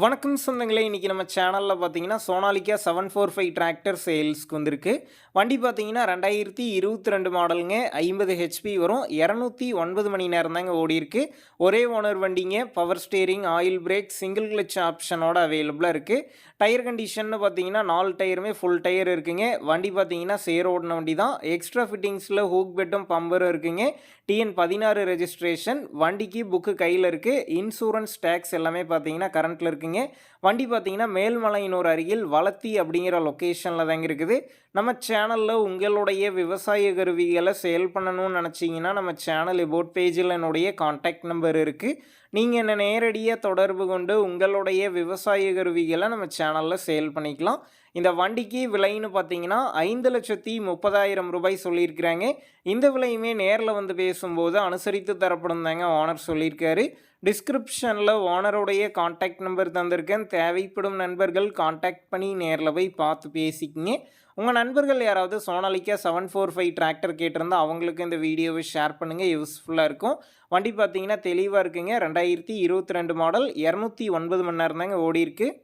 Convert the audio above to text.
வணக்கம் சொந்தங்களே, இன்றைக்கி நம்ம சேனலில் பார்த்தீங்கன்னா சோனாலிகா 745 டிராக்டர் சேல்ஸ்க்கு வந்திருக்கு. வண்டி பார்த்தீங்கன்னா 2022 மாடலுங்க. 50 ஹெச்பி வரும். 209 மணி நேரம் தாங்க ஓடிருக்கு. ஒரே ஓனர் வண்டிங்க. Power steering, oil brake, single clutch ஆப்ஷனோட அவைலபிளாக இருக்குது. டயர் கண்டிஷன்னு பார்த்தீங்கன்னா 4 டயருமே ஃபுல் டயர் இருக்குங்க. வண்டி பார்த்தீங்கன்னா சேர் ஓடின வண்டி தான். எக்ஸ்ட்ரா ஃபிட்டிங்ஸில் ஹூக் பெட்டும் பம்பரும் இருக்குங்க. TN 16 registration. வண்டிக்கு புக்கு கையில் இருக்குது. இன்சூரன்ஸ் டேக்ஸ் எல்லாமே பார்த்தீங்கன்னா கரண்ட்டில் இருக்குங்க. வண்டி பார்த்தீங்கன்னா மேல்மலையனூர் அருகில் வளத்தி அப்படிங்கிற லொக்கேஷனில் தாங்க இருக்குது. நம்ம சேனலில் உங்களுடைய விவசாய கருவிகளை சேல் பண்ணணும்னு நினச்சிங்கன்னா நம்ம சேனல் எபோட் பேஜில் என்னுடைய கான்டாக்ட் நம்பர் இருக்குது. நீங்கள் என்ன நேரடியாக தொடர்பு கொண்டு உங்களுடைய விவசாய கருவிகளை நம்ம சேனலில் சேல் பண்ணிக்கலாம். இந்த வண்டிக்கு விலைன்னு பார்த்தீங்கன்னா 5,30,000 ரூபாய் சொல்லியிருக்கிறாங்க. இந்த விலையுமே நேரில் வந்து பேசும்போது அனுசரித்து தரப்படும் தாங்க ஓனர் சொல்லியிருக்காரு. டிஸ்கிரிப்ஷனில் ஓனருடைய கான்டாக்ட் நம்பர் தந்திருக்கேன். தேவைப்படும் நண்பர்கள் கான்டாக்ட் பண்ணி நேரில் போய் பார்த்து பேசிக்கிங்க. உங்கள் நண்பர்கள் யாராவது சோனாலிகா 745 டிராக்டர் கேட்டிருந்தால் அவங்களுக்கு இந்த வீடியோவை ஷேர் பண்ணுங்கள், யூஸ்ஃபுல்லாக இருக்கும். வண்டி பார்த்தீங்கன்னா தெளிவாக இருக்குங்க. 2022 மாடல், 209 மணி நேரம் தாங்க ஓடி இருக்குது.